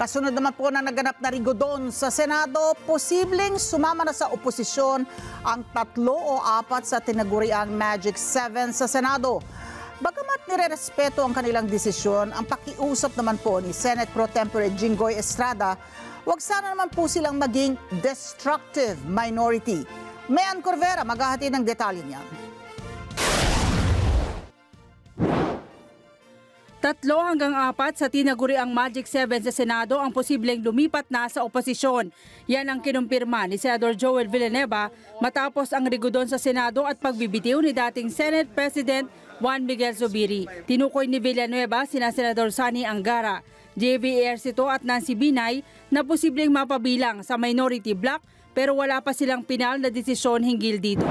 Kasunod naman po na naganap na rigodon sa Senado, posibleng sumama na sa oposisyon ang 3 o 4 sa tinaguriang Magic 7 sa Senado. Bagamat nirerespeto ang kanilang desisyon, ang pakiusap naman po ni Senate Pro Tempore Jinggoy Estrada, huwag sana naman po silang maging destructive minority. Mayan Corvera, maghahati ng detalye niyan. 3 hanggang 4 sa tinaguriang Magic 7 sa Senado ang posibleng lumipat na sa oposisyon. Yan ang kinumpirma ni Senador Joel Villanueva matapos ang rigodon sa Senado at pagbibitiw ni dating Senate President Juan Miguel Zubiri. Tinukoy ni Villanueva sina Senador Sani Angara, J.V. Ejercito at Nancy Binay na posibleng mapabilang sa minority bloc pero wala pa silang pinal na desisyon hinggil dito.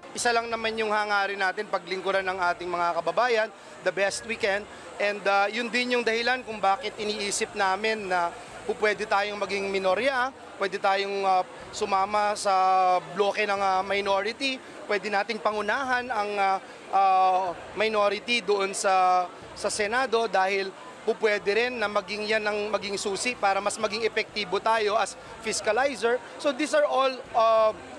Isa lang naman yung hangarin natin paglingkuran ng ating mga kababayan, the best we can. And yun din yung dahilan kung bakit iniisip namin na pwede tayong maging minorya, pwede tayong sumama sa bloke ng minority, pwede nating pangunahan ang minority doon sa Senado dahil pwede rin na maging yan ang maging susi para mas maging epektibo tayo as fiscalizer. So these are all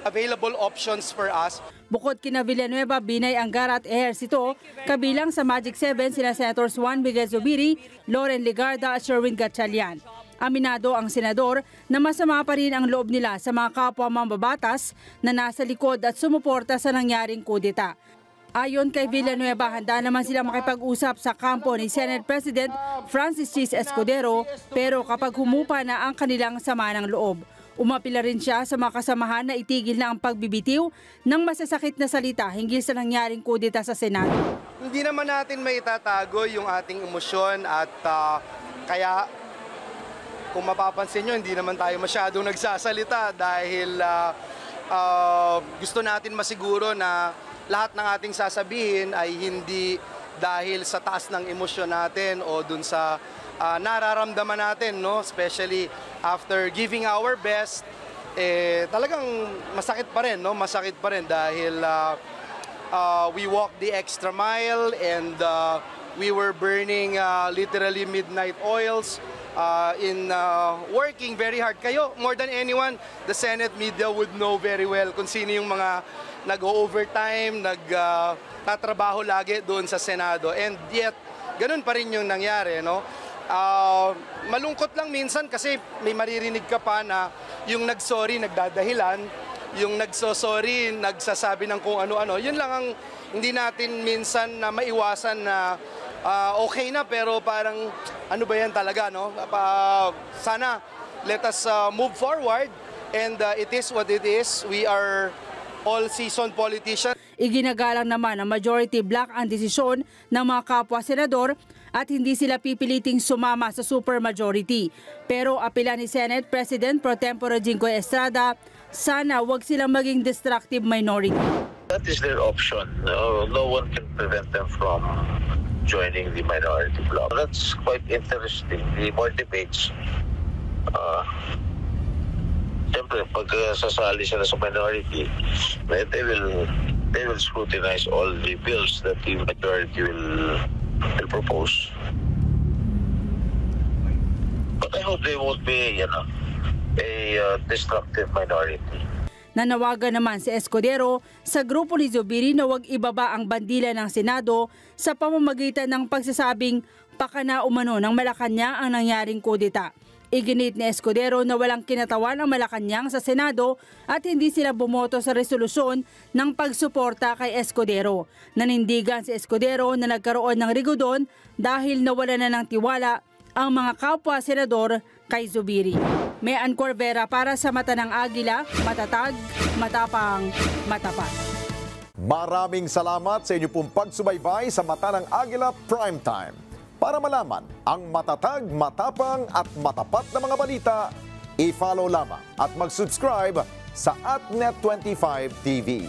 available options for us. Bukod kina Villanueva, Binay, Angara at Ejercito, kabilang sa Magic 7 sina Senators Juan Miguel Zubiri, Loren Legarda at Sherwin Gatchalian. Aminado ang senador na masama pa rin ang loob nila sa mga kapwa mambabatas na nasa likod at sumuporta sa nangyaring kudeta. Ayon kay Villanueva, handa naman sila makipag-usap sa kampo ni Senate President Francis Chis Escudero pero kapag humupa na ang kanilang sama ng loob. Umapila rin siya sa mga kasamahan na itigil na ang pagbibitiw ng masasakit na salita hinggil sa nangyaring kudeta sa Senado. Hindi naman natin maitatago yung ating emosyon at kaya kung mapapansin nyo, hindi naman tayo masyadong nagsasalita dahil gusto natin masiguro na lahat ng ating sasabihin ay hindi dahil sa taas ng emosyon natin o dun sa nararamdaman natin, no? Especially after giving our best, talagang masakit pa rin, no? Masakit pa rin dahil we walked the extra mile and we were burning literally midnight oils in working very hard. Kayo, more than anyone, the Senate media would know very well kung sino yung mga nag-overtime, nagtatrabaho lagi doon sa Senado. And yet, ganun pa rin yung nangyari, no? Malungkot lang minsan kasi may maririnig ka pa na yung nagsorry, nagdadahilan, yung nagsosorry, nagsasabi ng kung ano-ano. Yun lang ang hindi natin minsan na maiwasan na okay na pero parang ano ba yan talaga, no? Sana let us move forward and it is what it is. We are all seasoned politicians. Iginagalang naman ng majority bloc ang desisyon ng mga kapwa senador at hindi sila pipiliting sumama sa supermajority. Pero apela ni Senate President Pro Tempore Jinggoy Estrada, sana wag silang maging destructive minority. That is their option. No one can prevent them from joining the minority bloc. That's quite interesting. The more debates, siyempre pag sasali sila sa minority, they will scrutinize all the bills that the majority will propose. But I hope they won't be, a destructive minority. Nanawagan naman si Escudero sa grupo ni Zubiri na huwag ibaba ang bandila ng Senado sa pamamagitan ng pagsasabing pakana umano ng Malacanang ang nangyaring kudeta. Iginit ni Escudero na walang kinatawan ang Malacanang sa Senado at hindi sila bumoto sa resolusyon ng pagsuporta kay Escudero. Nanindigan si Escudero na nagkaroon ng rigodon dahil nawala na ng tiwala ang mga kapwa senador kay Zubiri. Mayan Corvera para sa Mata ng Agila, matatag, matapang, matapat. Maraming salamat sa inyo pong pagsubaybay sa Mata ng Agila Primetime. Para malaman ang matatag, matapang at matapat na mga balita, i-follow lamang at mag-subscribe sa @Net25 TV.